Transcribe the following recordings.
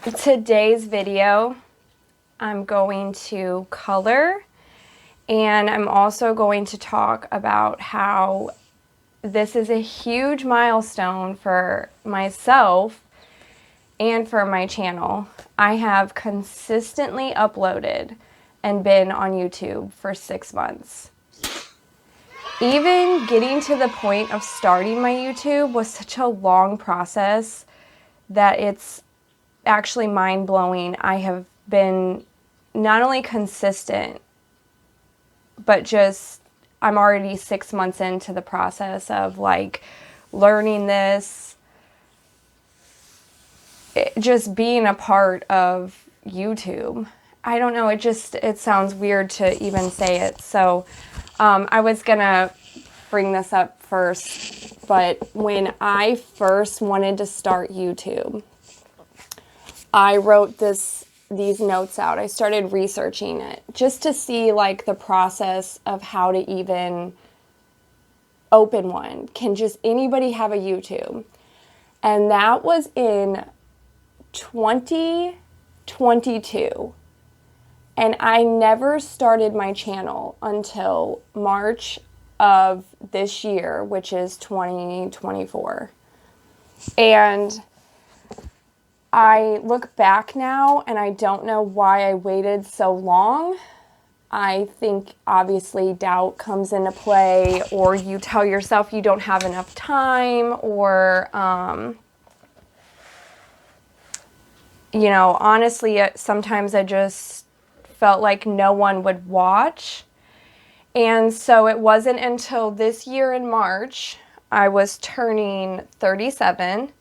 Today's video, I'm going to color, and I'm also going to talk about how this is a huge milestone for myself and for my channel. I have consistently uploaded and been on YouTube for 6 months. Even getting to the point of starting my YouTube was such a long process that it's actually mind-blowing. I have been not only consistent, but just I'm already 6 months into the process of like learning this, just being a part of YouTube. I don't know, it sounds weird to even say it. So I was gonna bring this up first, but when I first wanted to start YouTube, I wrote these notes out. I started researching it just to see like the process of how to even open one. Can just anybody have a YouTube? And that was in 2022. And I never started my channel until March of this year, which is 2024. And I look back now and I don't know why I waited so long. I think obviously doubt comes into play, or you tell yourself you don't have enough time, or, you know, honestly, sometimes I just felt like no one would watch. And so it wasn't until this year in March, I was turning 37.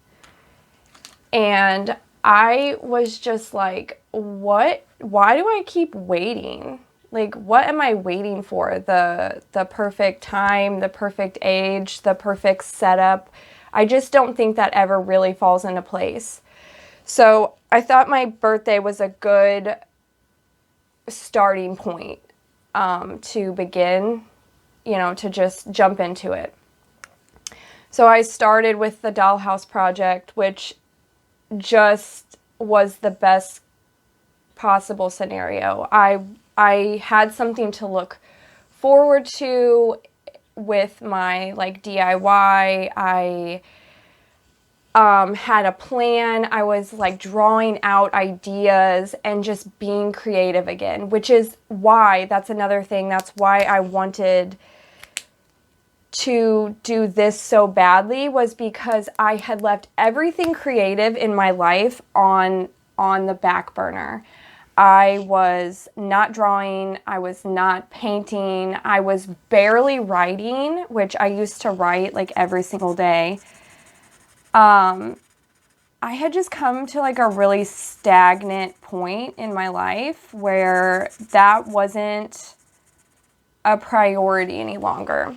And I was just like, what? Why do I keep waiting? Like, what am I waiting for? The perfect time, the perfect age, the perfect setup. I just don't think that ever really falls into place. So I thought my birthday was a good starting point to begin, you know, to just jump into it. So I started with the dollhouse project, which just was the best possible scenario. I had something to look forward to with my like DIY. I had a plan. I was like drawing out ideas and just being creative again, which is why, that's another thing, that's why I wanted to do this so badly, was because I had left everything creative in my life on the back burner. I was not drawing, I was not painting, I was barely writing, which I used to write like every single day. I had just come to like a really stagnant point in my life where that wasn't a priority any longer.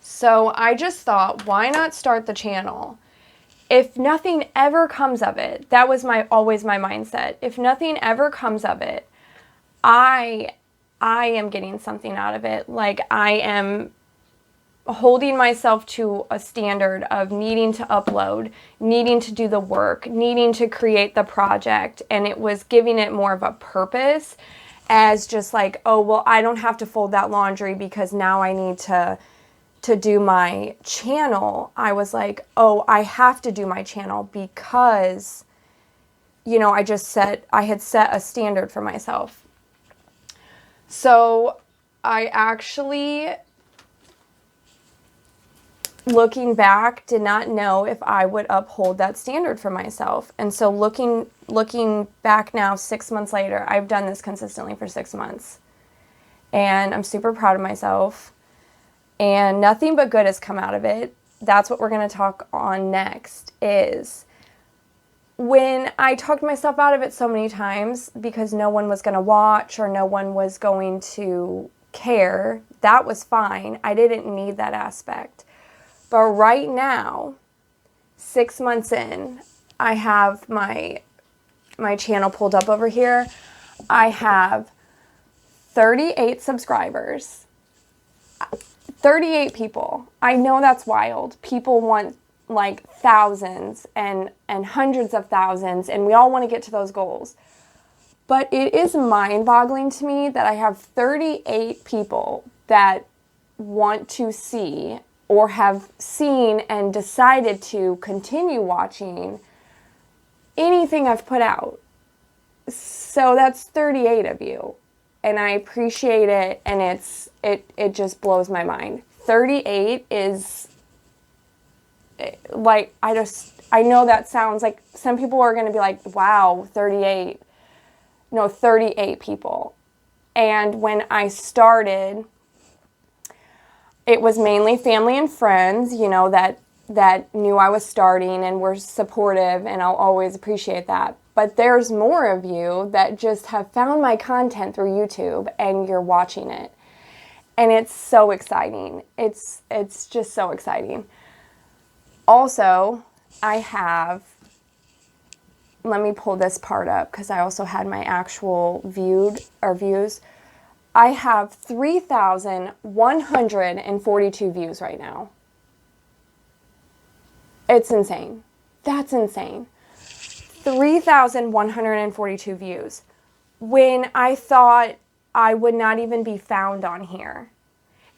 So I just thought, why not start the channel? If nothing ever comes of it, that was always my mindset. If nothing ever comes of it, I am getting something out of it. Like, I am holding myself to a standard of needing to upload, needing to do the work, needing to create the project. And it was giving it more of a purpose as just like, oh, well, I don't have to fold that laundry because now I need to do my channel. I was like, oh, I have to do my channel because, you know, I had set a standard for myself. So I actually, looking back, did not know if I would uphold that standard for myself. And so looking back now, 6 months later, I've done this consistently for 6 months. And I'm super proud of myself. And nothing but good has come out of it. That's what we're going to talk on next, is when I talked myself out of it so many times because no one was going to watch or no one was going to care. That was fine. I didn't need that aspect. But right now, 6 months in, I have my channel pulled up over here. I have 38 subscribers. 38 people. I know that's wild. People want like thousands and hundreds of thousands, and we all want to get to those goals. But it is mind-boggling to me that I have 38 people that want to see or have seen and decided to continue watching anything I've put out. So that's 38 of you. And I appreciate it, and it just blows my mind. 38 is like, I know that sounds like some people are going to be like, wow, 38. No, 38 people. And when I started, it was mainly family and friends, you know, that knew I was starting and were supportive, and I'll always appreciate that. But there's more of you that just have found my content through YouTube and you're watching it. And it's so exciting. It's just so exciting. Also, I have, let me pull this part up because I also had my actual views. I have 3,142 views right now. It's insane. That's insane. 3,142 views. When I thought I would not even be found on here.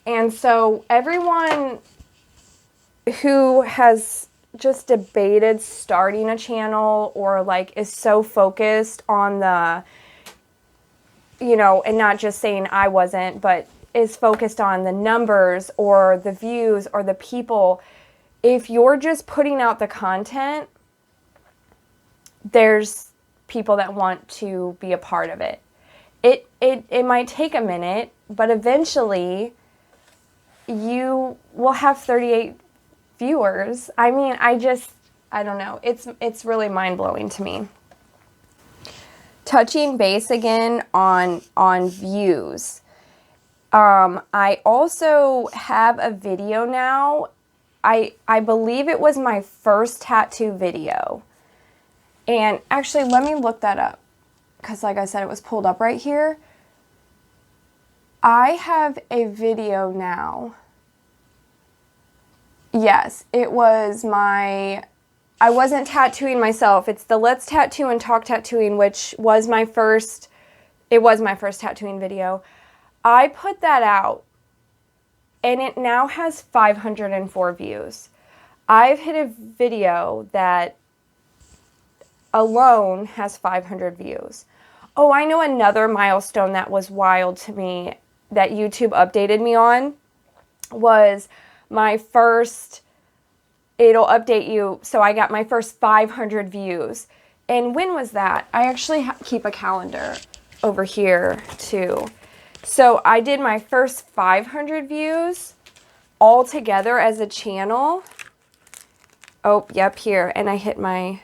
And so everyone who has just debated starting a channel or like is so focused on the, you know, and not just saying I wasn't, but is focused on the numbers or the views or the people. If you're just putting out the content, there's people that want to be a part of it. It might take a minute, but eventually you will have 38 viewers. I mean, I don't know. It's really mind-blowing to me. Touching base again on views. I also have a video now. I believe it was my first tattoo video. And actually, let me look that up. Because like I said, it was pulled up right here. I have a video now. Yes, it was I wasn't tattooing myself. It's the Let's Tattoo and Talk Tattooing, which was my first tattooing video. I put that out, and it now has 504 views. I've hit a video that alone has 500 views. Oh, I know another milestone that was wild to me that YouTube updated me on was my first, it'll update you, so I got my first 500 views. And when was that? I actually keep a calendar over here too. So I did my first 500 views all together as a channel. Oh, yep, here. And I hit my,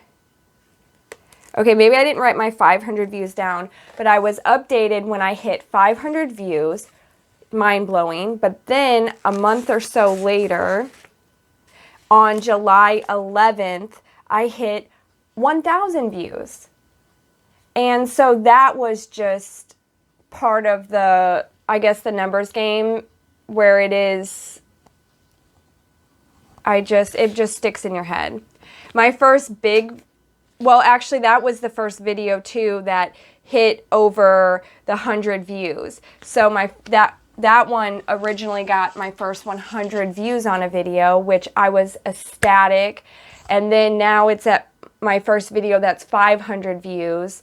okay, maybe I didn't write my 500 views down, but I was updated when I hit 500 views. Mind-blowing. But then a month or so later, on July 11th, I hit 1,000 views. And so that was just part of the, I guess, the numbers game where it is, it just sticks in your head. My first big, well, actually, that was the first video too that hit over the 100 views. So that one originally got my first 100 views on a video, which I was ecstatic. And then now it's at my first video that's 500 views.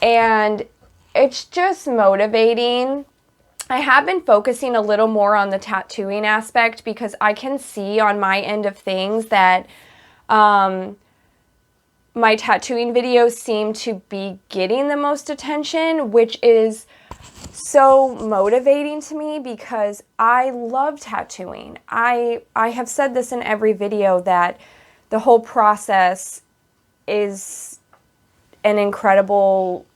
And it's just motivating. I have been focusing a little more on the tattooing aspect because I can see on my end of things that my tattooing videos seem to be getting the most attention, which is so motivating to me because I love tattooing. I have said this in every video that the whole process is an incredible,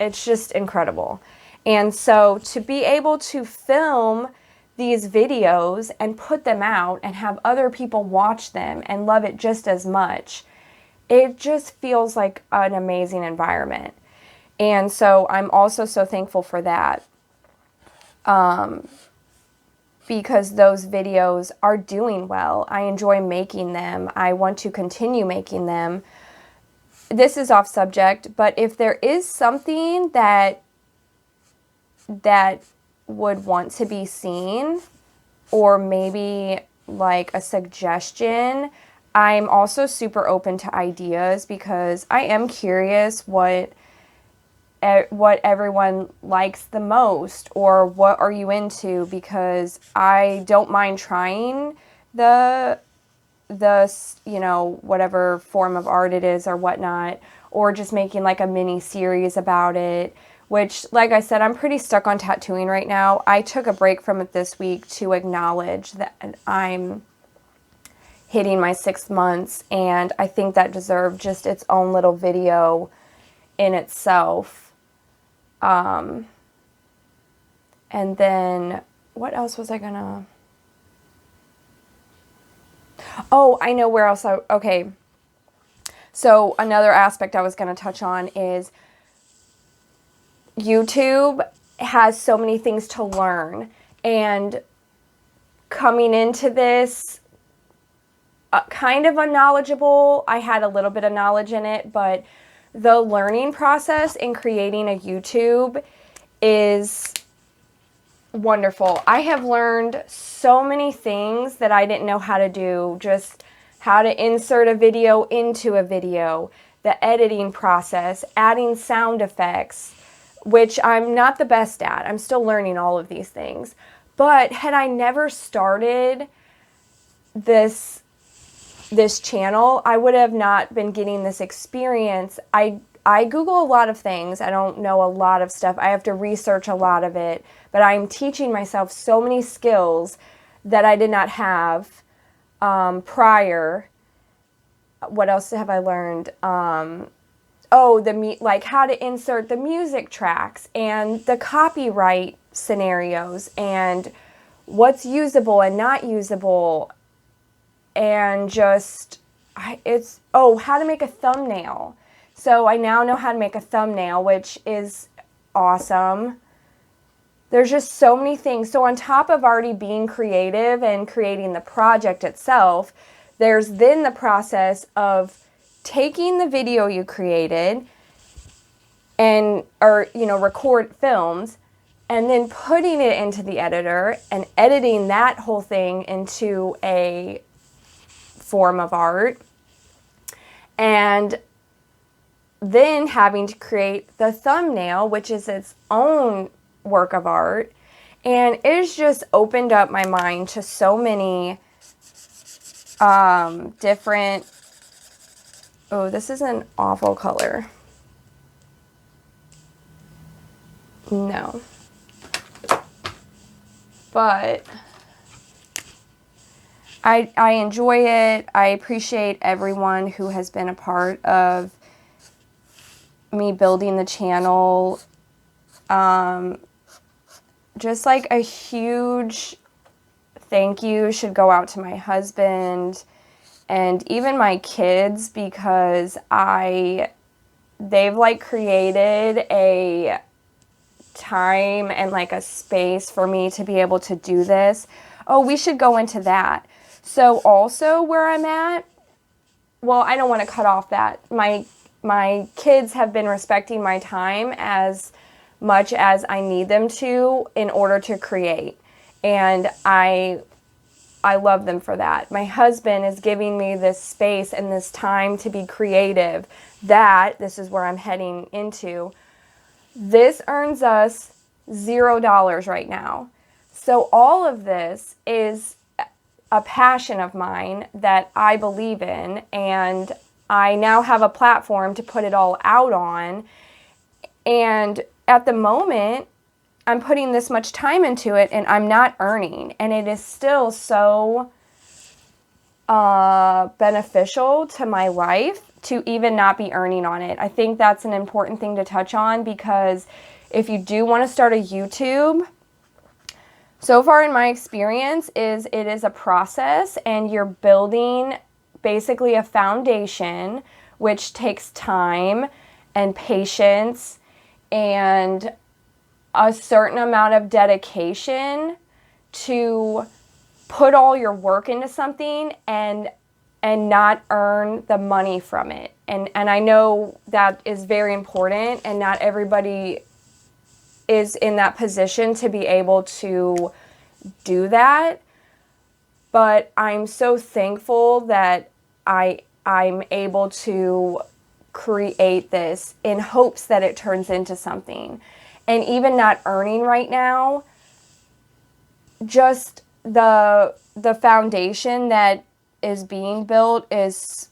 it's just incredible. And so to be able to film these videos and put them out and have other people watch them and love it just as much, it just feels like an amazing environment. And so I'm also so thankful for that. because those videos are doing well. I enjoy making them. I want to continue making them. This is off subject, but if there is something that would want to be seen, or maybe like a suggestion, I'm also super open to ideas, because I am curious what everyone likes the most, or what are you into, because I don't mind trying the whatever form of art it is or whatnot, or just making like a mini series about it, which, like I said, I'm pretty stuck on tattooing right now. I took a break from it this week to acknowledge that I'm hitting my 6 months, and I think that deserved just its own little video in itself. And then what else was I gonna... Oh, I know where else okay. So another aspect I was going to touch on is YouTube has so many things to learn. And coming into this, kind of unknowledgeable, I had a little bit of knowledge in it, but the learning process in creating a YouTube is wonderful. I have learned so many things that I didn't know how to do, just how to insert a video into a video, the editing process, adding sound effects, which I'm not the best at. I'm still learning all of these things. But had I never started this channel, I would have not been getting this experience. I Google a lot of things. I don't know a lot of stuff. I have to research a lot of it. But I'm teaching myself so many skills that I did not have prior. What else have I learned? Like how to insert the music tracks and the copyright scenarios and what's usable and not usable, and just how to make a thumbnail. So I now know how to make a thumbnail, which is awesome. There's just so many things. So on top of already being creative and creating the project itself, there's then the process of taking the video you created filmed, and then putting it into the editor and editing that whole thing into a form of art, and then having to create the thumbnail, which is its own work of art. And it has just opened up my mind to so many different... Oh, this is an awful color. No. But I enjoy it. I appreciate everyone who has been a part of me building the channel. Just like a huge thank you should go out to my husband and even my kids, because they've like created a time and like a space for me to be able to do this. Oh, we should go into that. So also where I'm at, well, I don't want to cut off that. My kids have been respecting my time as much as I need them to in order to create. And I love them for that. My husband is giving me this space and this time to be creative. This is where I'm heading into. This earns us $0 right now. So all of this is a passion of mine that I believe in, and I now have a platform to put it all out on. And at the moment, I'm putting this much time into it and I'm not earning. And it is still so beneficial to my life to even not be earning on it. I think that's an important thing to touch on, because if you do want to start a YouTube, so far in my experience it is a process, and you're building basically a foundation, which takes time and patience and a certain amount of dedication to put all your work into something and not earn the money from it. And I know that is very important, and not everybody is in that position to be able to do that. But I'm so thankful that I'm able to create this in hopes that it turns into something. And even not earning right now, just the foundation that is being built is,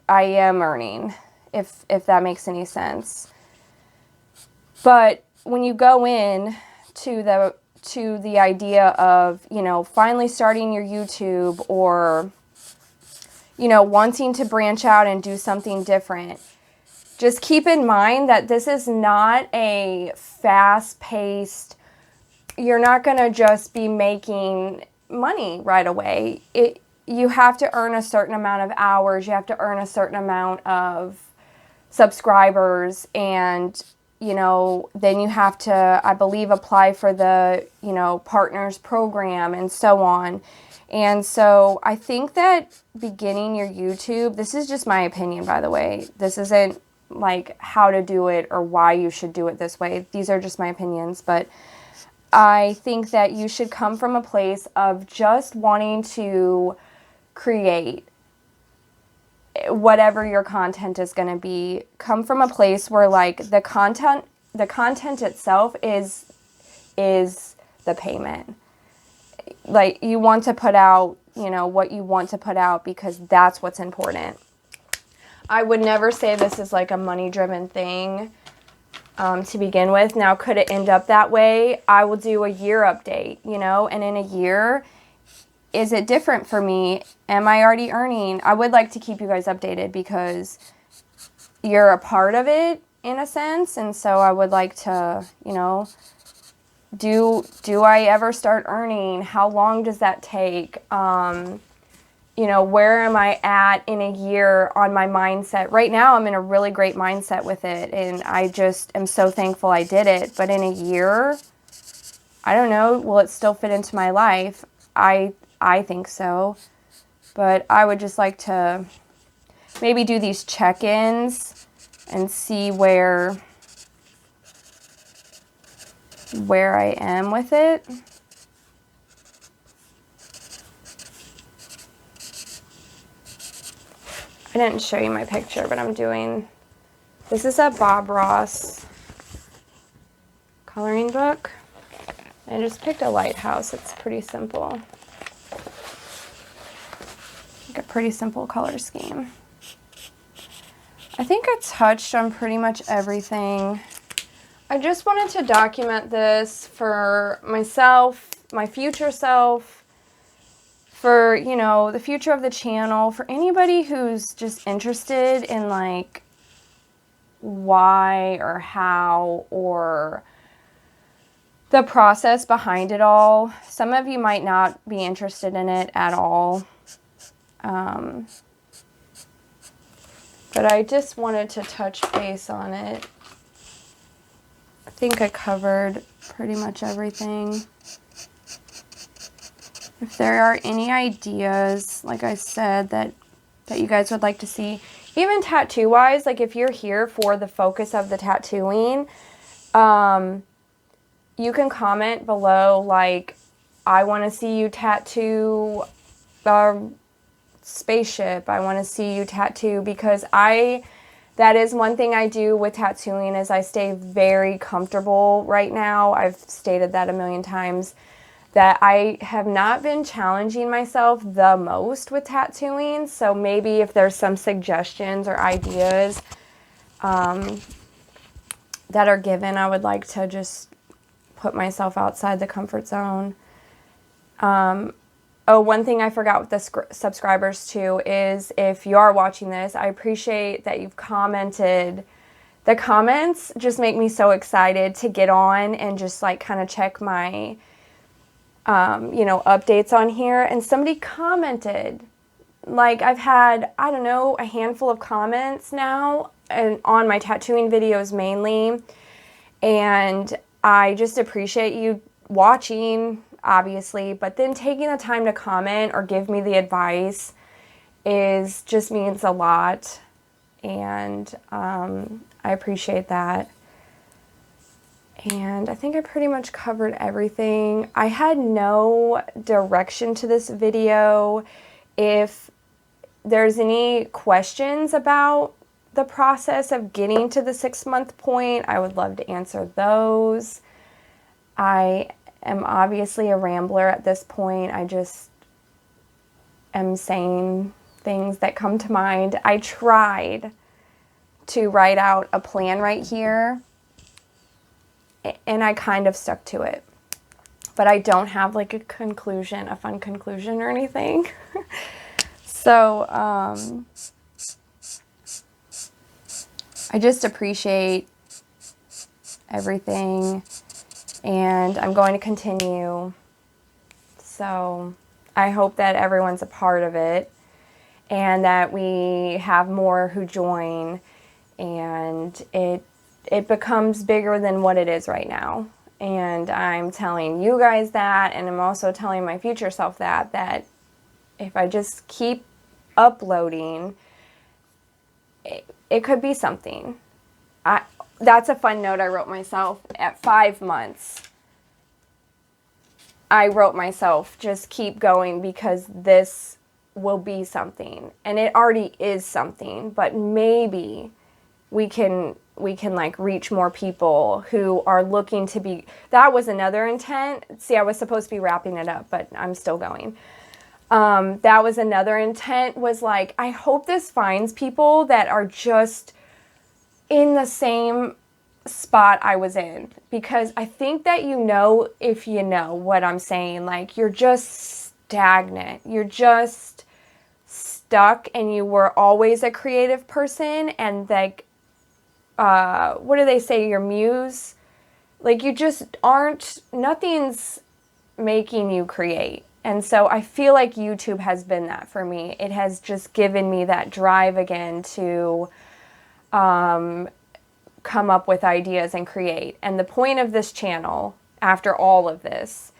I am earning, if that makes any sense. But when you go in to the idea of, you know, finally starting your YouTube, or, you know, wanting to branch out and do something different, just keep in mind that this is not a fast-paced, you're not going to just be making money right away. You have to earn a certain amount of hours. You have to earn a certain amount of subscribers, and, you know, then you have to, I believe, apply for the, you know, partners program and so on. And so I think that beginning your YouTube, this is just my opinion, by the way. This isn't like how to do it or why you should do it this way. These are just my opinions. But I think that you should come from a place of just wanting to create whatever your content is going to be. Come from a place where, like, the content itself is the payment. Like, you want to put out, you know, what you want to put out, because that's what's important. I would never say this is like a money-driven thing to begin with. Now, could it end up that way? I will do a year update, you know, and in a year, is it different for me? Am I already earning? I would like to keep you guys updated, because you're a part of it in a sense. And so I would like to, you know, do I ever start earning? How long does that take? You know, where am I at in a year on my mindset? Right now, I'm in a really great mindset with it, and I just am so thankful I did it. But in a year, I don't know, will it still fit into my life? I think so. But I would just like to maybe do these check-ins and see where I am with it. I didn't show you my picture, but this is a Bob Ross coloring book. I just picked a lighthouse. It's pretty simple. Like a pretty simple color scheme. I think I touched on pretty much everything. I just wanted to document this for myself, my future self, for, you know, the future of the channel, for anybody who's just interested in, like, why or how or the process behind it all. Some of you might not be interested in it at all. But I just wanted to touch base on it. I think I covered pretty much everything. If there are any ideas, like I said, that you guys would like to see, even tattoo-wise, like if you're here for the focus of the tattooing, you can comment below, like, I want to see you tattoo a spaceship. I want to see you tattoo, because that is one thing I do with tattooing, is I stay very comfortable right now. I've stated that a million times, that I have not been challenging myself the most with tattooing. So maybe if there's some suggestions or ideas that are given, I would like to just put myself outside the comfort zone. Oh, one thing I forgot with the subscribers too is, if you are watching this, I appreciate that you've commented. The comments just make me so excited to get on and just, like, kind of check my you know, updates on here. And somebody commented, like, I've had, I don't know, a handful of comments now, and on my tattooing videos mainly, and I just appreciate you watching. obviously, but then taking the time to comment or give me the advice just means a lot, and I appreciate that. And I think I pretty much covered everything. I had no direction to this video. If there's any questions about the process of getting to the 6-month point, I would love to answer those. I am obviously a rambler at this point. I just am saying things that come to mind. I tried to write out a plan right here, and I kind of stuck to it. But I don't have like a conclusion, a fun conclusion or anything. So, I just appreciate everything, and I'm going to continue. So I hope that everyone's a part of it, and that we have more who join, and it becomes bigger than what it is right now. And I'm telling you guys that, and I'm also telling my future self that if I just keep uploading, it could be something. That's a fun note I wrote myself at 5 months. I wrote myself, just keep going, because this will be something. And it already is something, but maybe we can like reach more people who are looking to be. That was another intent. See, I was supposed to be wrapping it up, but I'm still going. That was another intent, was like, I hope this finds people that are just in the same spot I was in, because I think that if you know what I'm saying, like, you're just stagnant, you're just stuck, and you were always a creative person, and like, what do they say, your muse, like, you just aren't, nothing's making you create. And so I feel like YouTube has been that for me. It has just given me that drive again to come up with ideas and create. And the point of this channel, after all of this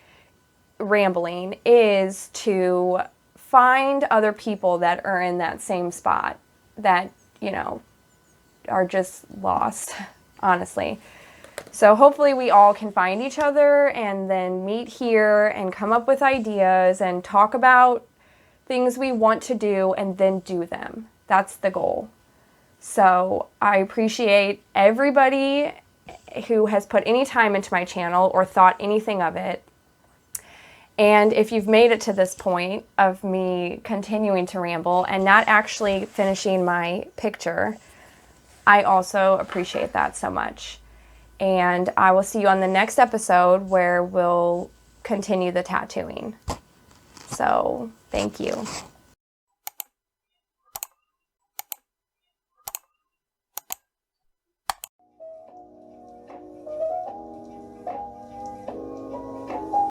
rambling, is to find other people that are in that same spot, that, are just lost, honestly. So hopefully we all can find each other and then meet here and come up with ideas and talk about things we want to do and then do them. That's the goal. So I appreciate everybody who has put any time into my channel or thought anything of it. And if you've made it to this point of me continuing to ramble and not actually finishing my picture, I also appreciate that so much. And I will see you on the next episode, where we'll continue the tattooing. So, thank you.